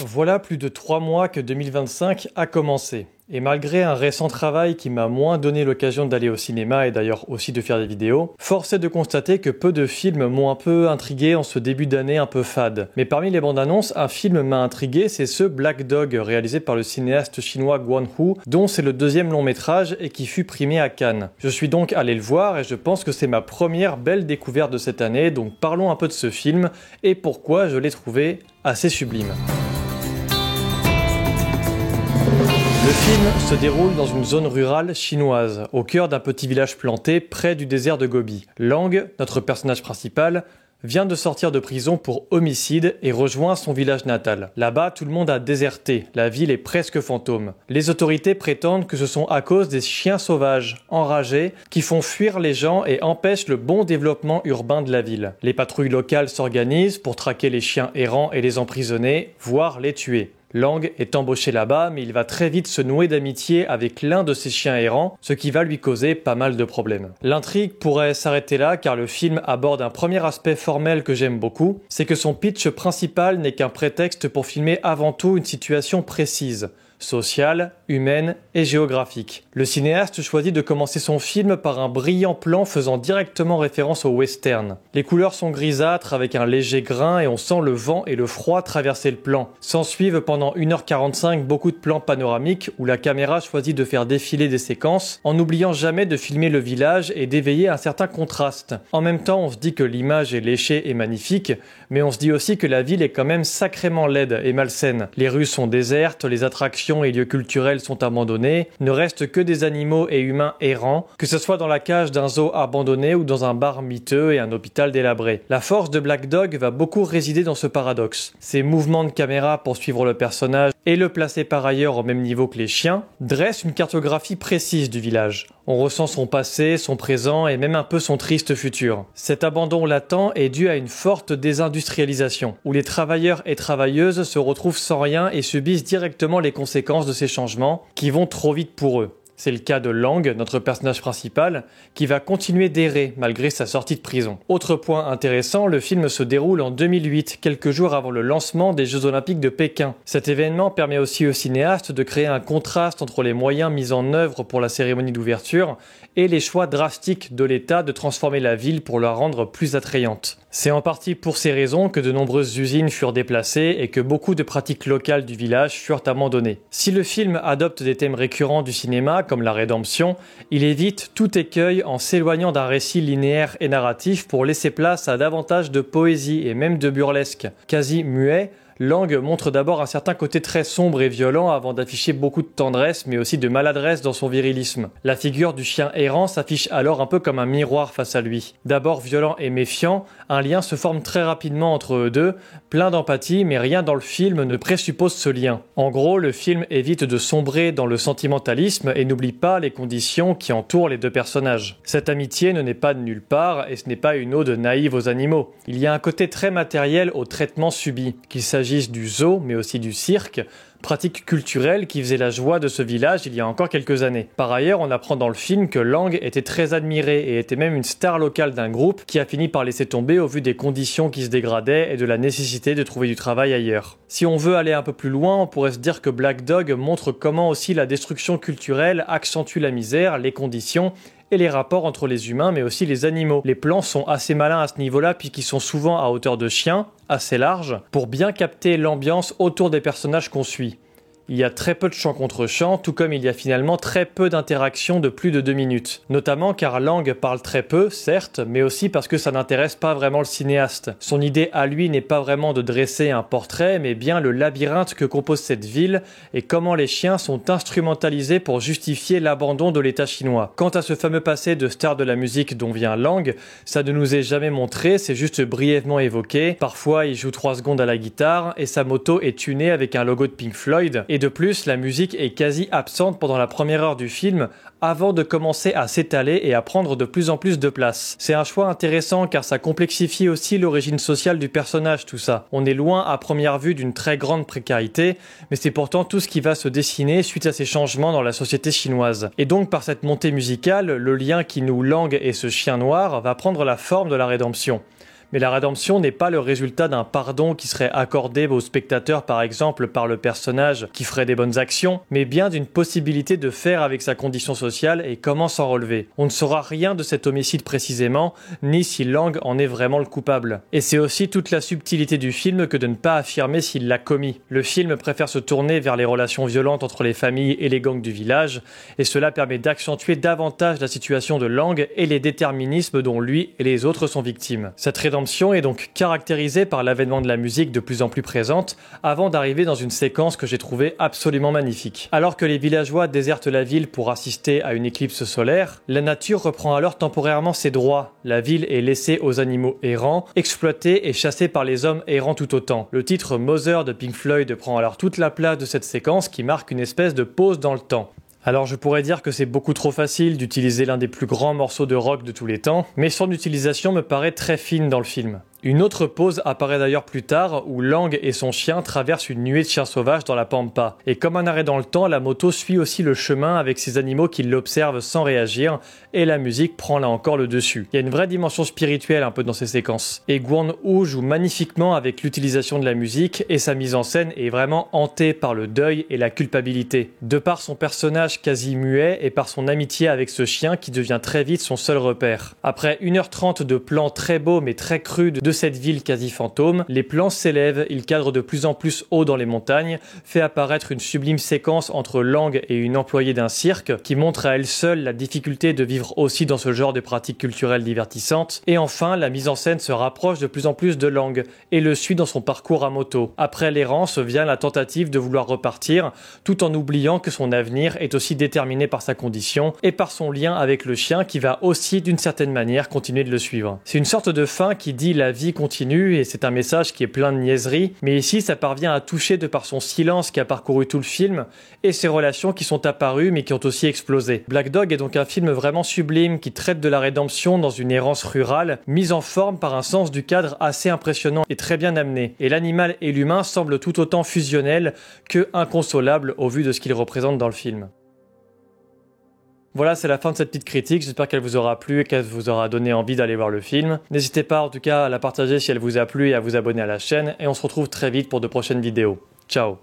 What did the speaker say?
Voilà plus de 3 mois que 2025 a commencé. Et malgré un récent travail qui m'a moins donné l'occasion d'aller au cinéma et d'ailleurs aussi de faire des vidéos, force est de constater que peu de films m'ont un peu intrigué en ce début d'année un peu fade. Mais parmi les bandes annonces, un film m'a intrigué, c'est ce Black Dog réalisé par le cinéaste chinois Guan Hu, dont c'est le deuxième long métrage et qui fut primé à Cannes. Je suis donc allé le voir et je pense que c'est ma première belle découverte de cette année, donc parlons un peu de ce film et pourquoi je l'ai trouvé assez sublime. Le film se déroule dans une zone rurale chinoise, au cœur d'un petit village planté près du désert de Gobi. Lang, notre personnage principal, vient de sortir de prison pour homicide et rejoint son village natal. Là-bas, tout le monde a déserté, la ville est presque fantôme. Les autorités prétendent que ce sont à cause des chiens sauvages, enragés, qui font fuir les gens et empêchent le bon développement urbain de la ville. Les patrouilles locales s'organisent pour traquer les chiens errants et les emprisonner, voire les tuer. Lang est embauché là-bas, mais il va très vite se nouer d'amitié avec l'un de ces chiens errants, ce qui va lui causer pas mal de problèmes. L'intrigue pourrait s'arrêter là, car le film aborde un premier aspect formel que j'aime beaucoup, c'est que son pitch principal n'est qu'un prétexte pour filmer avant tout une situation précise, sociale, humaine et géographique. Le cinéaste choisit de commencer son film par un brillant plan faisant directement référence au western. Les couleurs sont grisâtres avec un léger grain et on sent le vent et le froid traverser le plan. S'ensuivent pendant 1h45 beaucoup de plans panoramiques où la caméra choisit de faire défiler des séquences en n'oubliant jamais de filmer le village et d'éveiller un certain contraste. En même temps, on se dit que l'image est léchée et magnifique, mais on se dit aussi que la ville est quand même sacrément laide et malsaine. Les rues sont désertes, les attractions et lieux culturels sont abandonnés, ne restent que des animaux et humains errants, que ce soit dans la cage d'un zoo abandonné ou dans un bar miteux et un hôpital délabré. La force de Black Dog va beaucoup résider dans ce paradoxe. Ses mouvements de caméra pour suivre le personnage et le placer par ailleurs au même niveau que les chiens dressent une cartographie précise du village. On ressent son passé, son présent et même un peu son triste futur. Cet abandon latent est dû à une forte désindustrialisation, où les travailleurs et travailleuses se retrouvent sans rien et subissent directement les conséquences de ces changements qui vont trop vite pour eux. C'est le cas de Lang, notre personnage principal, qui va continuer d'errer malgré sa sortie de prison. Autre point intéressant, le film se déroule en 2008, quelques jours avant le lancement des Jeux Olympiques de Pékin. Cet événement permet aussi au cinéaste de créer un contraste entre les moyens mis en œuvre pour la cérémonie d'ouverture et les choix drastiques de l'État de transformer la ville pour la rendre plus attrayante. C'est en partie pour ces raisons que de nombreuses usines furent déplacées et que beaucoup de pratiques locales du village furent abandonnées. Si le film adopte des thèmes récurrents du cinéma, comme la rédemption, il évite tout écueil en s'éloignant d'un récit linéaire et narratif pour laisser place à davantage de poésie et même de burlesque. Quasi muet, Lang montre d'abord un certain côté très sombre et violent avant d'afficher beaucoup de tendresse mais aussi de maladresse dans son virilisme. La figure du chien errant s'affiche alors un peu comme un miroir face à lui. D'abord violent et méfiant, un lien se forme très rapidement entre eux deux, plein d'empathie mais rien dans le film ne présuppose ce lien. En gros, le film évite de sombrer dans le sentimentalisme et n'oublie pas les conditions qui entourent les deux personnages. Cette amitié ne naît pas de nulle part et ce n'est pas une ode naïve aux animaux. Il y a un côté très matériel au traitement subi, qu'il s'agisse du zoo mais aussi du cirque, pratique culturelle qui faisait la joie de ce village il y a encore quelques années. Par ailleurs, on apprend dans le film que Lang était très admiré et était même une star locale d'un groupe qui a fini par laisser tomber au vu des conditions qui se dégradaient et de la nécessité de trouver du travail ailleurs. Si on veut aller un peu plus loin, on pourrait se dire que Black Dog montre comment aussi la destruction culturelle accentue la misère, les conditions et les rapports entre les humains mais aussi les animaux. Les plans sont assez malins à ce niveau-là puisqu'ils sont souvent à hauteur de chien, assez larges, pour bien capter l'ambiance autour des personnages qu'on suit. Il y a très peu de chant contre chant, tout comme il y a finalement très peu d'interactions de plus de 2 minutes. Notamment car Lang parle très peu, certes, mais aussi parce que ça n'intéresse pas vraiment le cinéaste. Son idée à lui n'est pas vraiment de dresser un portrait, mais bien le labyrinthe que compose cette ville et comment les chiens sont instrumentalisés pour justifier l'abandon de l'État chinois. Quant à ce fameux passé de star de la musique dont vient Lang, ça ne nous est jamais montré, c'est juste brièvement évoqué. Parfois, il joue 3 secondes à la guitare et sa moto est tunée avec un logo de Pink Floyd. Et de plus, la musique est quasi absente pendant la première heure du film avant de commencer à s'étaler et à prendre de plus en plus de place. C'est un choix intéressant car ça complexifie aussi l'origine sociale du personnage tout ça. On est loin à première vue d'une très grande précarité, mais c'est pourtant tout ce qui va se dessiner suite à ces changements dans la société chinoise. Et donc par cette montée musicale, le lien qui noue Lang et ce chien noir va prendre la forme de la rédemption. Mais la rédemption n'est pas le résultat d'un pardon qui serait accordé aux spectateurs par exemple par le personnage qui ferait des bonnes actions, mais bien d'une possibilité de faire avec sa condition sociale et comment s'en relever. On ne saura rien de cet homicide précisément, ni si Lang en est vraiment le coupable. Et c'est aussi toute la subtilité du film que de ne pas affirmer s'il l'a commis. Le film préfère se tourner vers les relations violentes entre les familles et les gangs du village, et cela permet d'accentuer davantage la situation de Lang et les déterminismes dont lui et les autres sont victimes. Cette rédemption est donc caractérisée par l'avènement de la musique de plus en plus présente, avant d'arriver dans une séquence que j'ai trouvée absolument magnifique. Alors que les villageois désertent la ville pour assister à une éclipse solaire, la nature reprend alors temporairement ses droits. La ville est laissée aux animaux errants, exploités et chassés par les hommes errants tout autant. Le titre Mother de Pink Floyd prend alors toute la place de cette séquence qui marque une espèce de pause dans le temps. Alors je pourrais dire que c'est beaucoup trop facile d'utiliser l'un des plus grands morceaux de rock de tous les temps, mais son utilisation me paraît très fine dans le film. Une autre pause apparaît d'ailleurs plus tard où Lang et son chien traversent une nuée de chiens sauvages dans la pampa. Et comme un arrêt dans le temps, la moto suit aussi le chemin avec ces animaux qui l'observent sans réagir et la musique prend là encore le dessus. Il y a une vraie dimension spirituelle un peu dans ces séquences. Et Gwon-woo joue magnifiquement avec l'utilisation de la musique et sa mise en scène est vraiment hantée par le deuil et la culpabilité. De par son personnage quasi muet et par son amitié avec ce chien qui devient très vite son seul repère. Après 1h30 de plans très beaux mais très crus de cette ville quasi fantôme, les plans s'élèvent, ils cadrent de plus en plus haut dans les montagnes, fait apparaître une sublime séquence entre Lang et une employée d'un cirque qui montre à elle seule la difficulté de vivre aussi dans ce genre de pratiques culturelles divertissantes, et enfin la mise en scène se rapproche de plus en plus de Lang et le suit dans son parcours à moto. Après l'errance vient la tentative de vouloir repartir, tout en oubliant que son avenir est aussi déterminé par sa condition et par son lien avec le chien qui va aussi d'une certaine manière continuer de le suivre. C'est une sorte de fin qui dit la vie continue et c'est un message qui est plein de niaiseries, mais ici ça parvient à toucher de par son silence qui a parcouru tout le film et ses relations qui sont apparues mais qui ont aussi explosé. Black Dog est donc un film vraiment sublime qui traite de la rédemption dans une errance rurale, mise en forme par un sens du cadre assez impressionnant et très bien amené. Et l'animal et l'humain semblent tout autant fusionnels que inconsolables au vu de ce qu'ils représentent dans le film. Voilà, c'est la fin de cette petite critique, j'espère qu'elle vous aura plu et qu'elle vous aura donné envie d'aller voir le film. N'hésitez pas en tout cas à la partager si elle vous a plu et à vous abonner à la chaîne, et on se retrouve très vite pour de prochaines vidéos. Ciao!